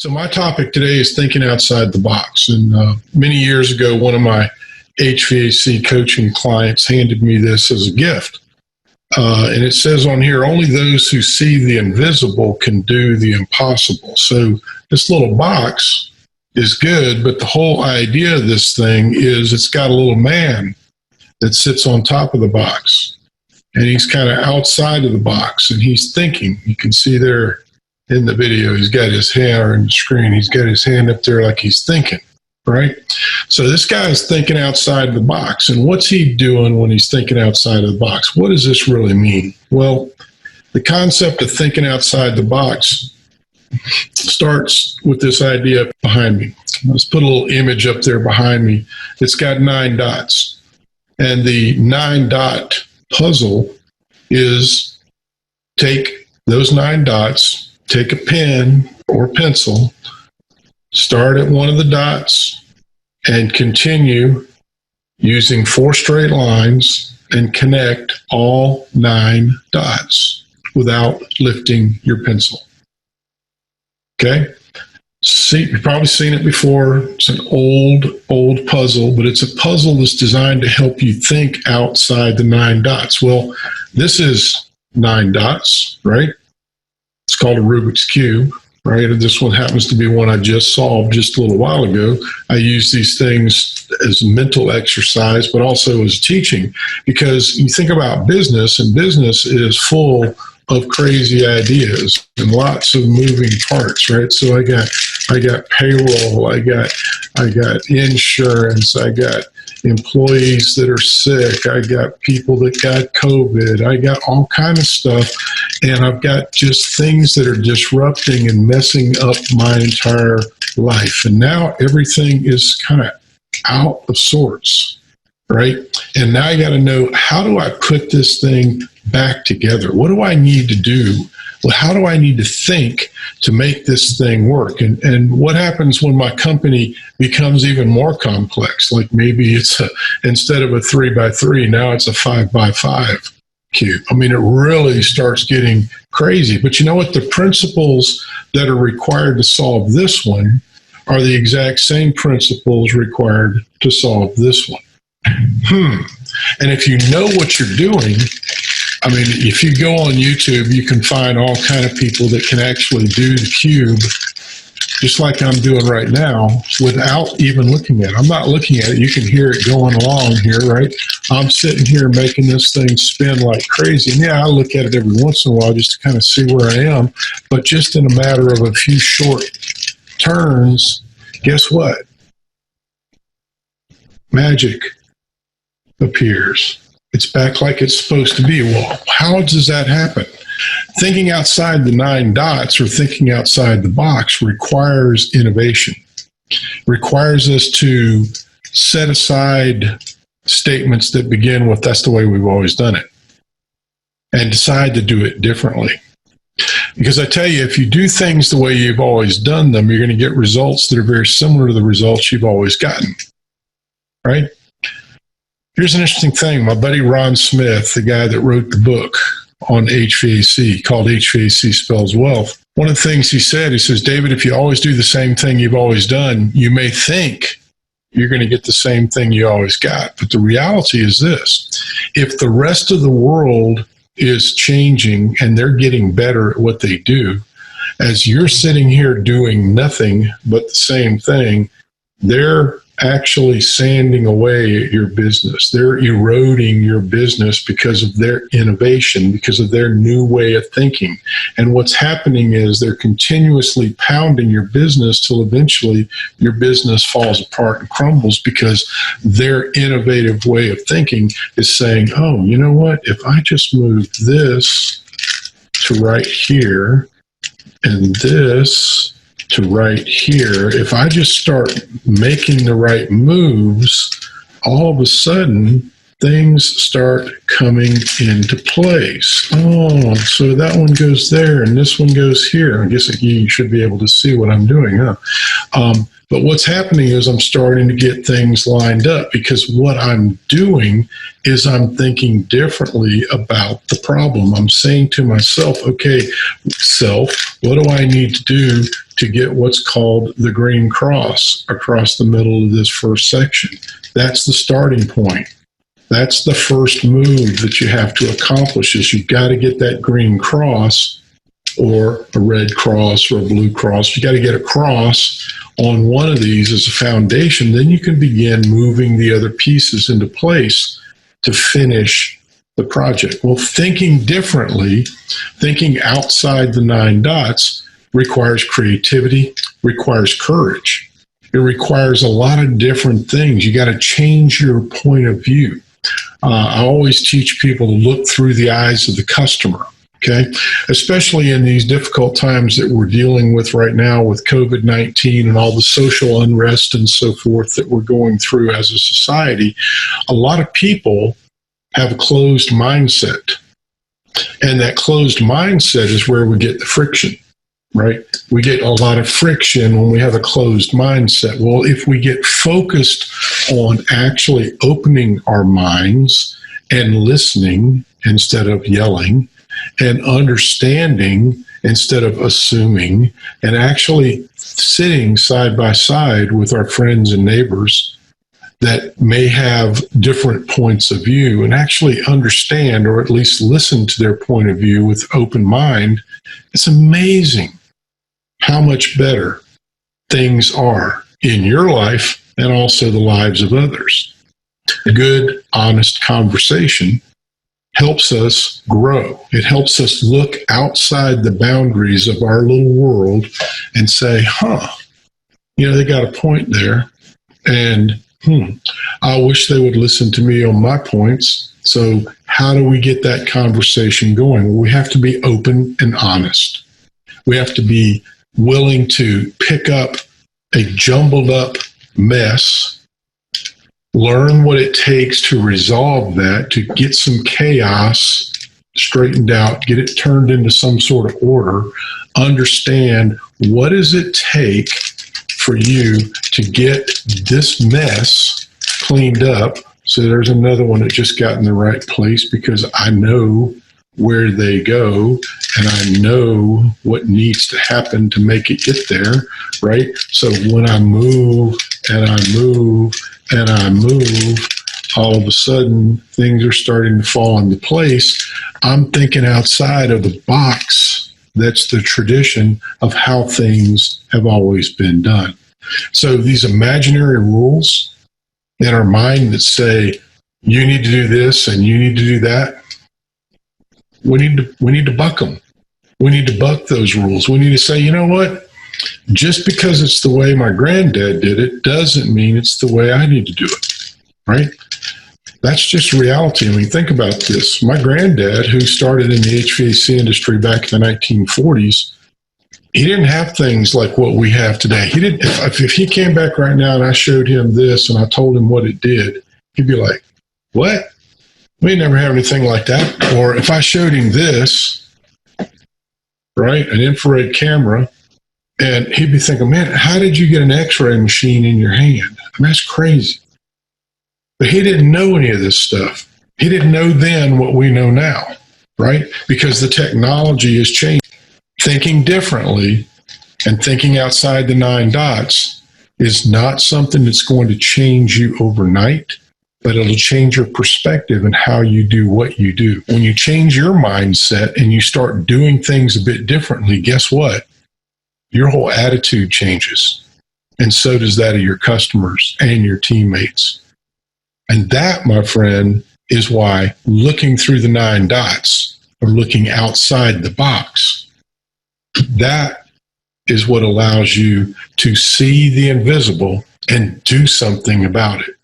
So my topic today is thinking outside the box. And many years ago, one of my HVAC coaching clients handed me this as a gift. And it says on here, only those who see the invisible can do the impossible. So this little box is good, but the whole idea of this thing is it's got a little man that sits on top of the box. And he's kind of outside of the box, and he's thinking. You can see there in the video, he's got his hand, or in the screen, he's got his hand up there like he's thinking, right? So this guy is thinking outside the box. And what's he doing when he's thinking outside of the box? What does this really mean? Well, the concept of thinking outside the box starts with this idea behind me. Let's put a little image up there behind me. It's got 9 dots. And the 9-dot puzzle is take those 9 dots, take a pen or pencil, start at one of the dots, and continue using 4 straight lines and connect all 9 dots without lifting your pencil. Okay? See, you've probably seen it before. It's an old puzzle, but it's a puzzle that's designed to help you think outside the 9 dots. Well, this is 9 dots, right? It's called a Rubik's Cube, right? And this one happens to be one I just solved just a little while ago. I use these things as mental exercise, but also as teaching, because you think about business, and business is full of crazy ideas and lots of moving parts, right? So I got payroll, I got insurance, I got employees that are sick, I got people that got COVID, I got all kind of stuff, and I've got just things that are disrupting and messing up my entire life. And now everything is kind of out of sorts, right? And now I got to know, how do I put this thing back together? What do I need to do? Well, how do I need to think to make this thing work? And what happens when my company becomes even more complex? Like maybe it's instead of a 3x3, now it's a 5x5 cube. I mean, it really starts getting crazy. But you know what? The principles that are required to solve this one are the exact same principles required to solve this one. And if you know what you're doing, I mean, if you go on YouTube, you can find all kind of people that can actually do the cube just like I'm doing right now without even looking at it. I'm not looking at it. You can hear it going along here, right? I'm sitting here making this thing spin like crazy. And yeah, I look at it every once in a while just to kind of see where I am. But just in a matter of a few short turns, guess what? Magic appears. It's back like it's supposed to be. Well, how does that happen? Thinking outside the 9 dots or thinking outside the box requires innovation, requires us to set aside statements that begin with, that's the way we've always done it, and decide to do it differently. Because I tell you, if you do things the way you've always done them, you're going to get results that are very similar to the results you've always gotten, right? Here's an interesting thing. My buddy Ron Smith, the guy that wrote the book on HVAC called HVAC Spells Wealth, one of the things he says, David, if you always do the same thing you've always done, you may think you're going to get the same thing you always got. But the reality is this: if the rest of the world is changing and they're getting better at what they do, as you're sitting here doing nothing but the same thing, they're actually sanding away at your business. They're eroding your business because of their innovation, because of their new way of thinking. And what's happening is they're continuously pounding your business till eventually your business falls apart and crumbles, because their innovative way of thinking is saying, oh, you know what? If I just move this to right here and this to right here, if I just start making the right moves, all of a sudden things start coming into place. Oh, so that one goes there and this one goes here. I guess you should be able to see what I'm doing, huh? But what's happening is I'm starting to get things lined up, because what I'm doing is I'm thinking differently about the problem. I'm saying to myself, okay, self, what do I need to do to get what's called the green cross across the middle of this first section? That's the starting point. That's the first move that you have to accomplish, is you've got to get that green cross, or a red cross, or a blue cross. You got to get a cross on one of these as a foundation. Then you can begin moving the other pieces into place to finish the project. Well, thinking differently, thinking outside the 9 dots, requires creativity, requires courage. It requires a lot of different things. You got to change your point of view. I always teach people to look through the eyes of the customer. Okay, especially in these difficult times that we're dealing with right now with COVID-19 and all the social unrest and so forth that we're going through as a society, a lot of people have a closed mindset. And that closed mindset is where we get the friction, right? We get a lot of friction when we have a closed mindset. Well, if we get focused on actually opening our minds and listening instead of yelling, and understanding instead of assuming, and actually sitting side by side with our friends and neighbors that may have different points of view, and actually understand, or at least listen to their point of view with open mind, it's amazing how much better things are in your life and also the lives of others. A good, honest conversation helps us grow. It helps us look outside the boundaries of our little world and say, they got a point there. And I wish they would listen to me on my points. So how do we get that conversation going? Well, we have to be open and honest. We have to be willing to pick up a jumbled up mess, learn what it takes to resolve that, to get some chaos straightened out, get it turned into some sort of order, understand what does it take for you to get this mess cleaned up. So there's another one that just got in the right place, because I know where they go and I know what needs to happen to make it get there, right? So when I move and I move and I move, all of a sudden things are starting to fall into place. I'm thinking outside of the box. That's the tradition of how things have always been done. So these imaginary rules in our mind that say, you need to do this and you need to do that, we need to buck them. We need to buck those rules. We need to say, you know what? Just because it's the way my granddad did it doesn't mean it's the way I need to do it, right? That's just reality. I mean, think about this. My granddad, who started in the HVAC industry back in the 1940s, he didn't have things like what we have today. He didn't. If he came back right now and I showed him this and I told him what it did, he'd be like, what? We never have anything like that. Or if I showed him this, right, an infrared camera, and he'd be thinking, man, how did you get an x-ray machine in your hand? I mean, that's crazy. But he didn't know any of this stuff. He didn't know then what we know now, right? Because the technology has changed. Thinking differently and thinking outside the 9 dots is not something that's going to change you overnight, but it'll change your perspective and how you do what you do. When you change your mindset and you start doing things a bit differently, guess what? Your whole attitude changes. And so does that of your customers and your teammates. And that, my friend, is why looking through the 9 dots, or looking outside the box, that is what allows you to see the invisible and do something about it.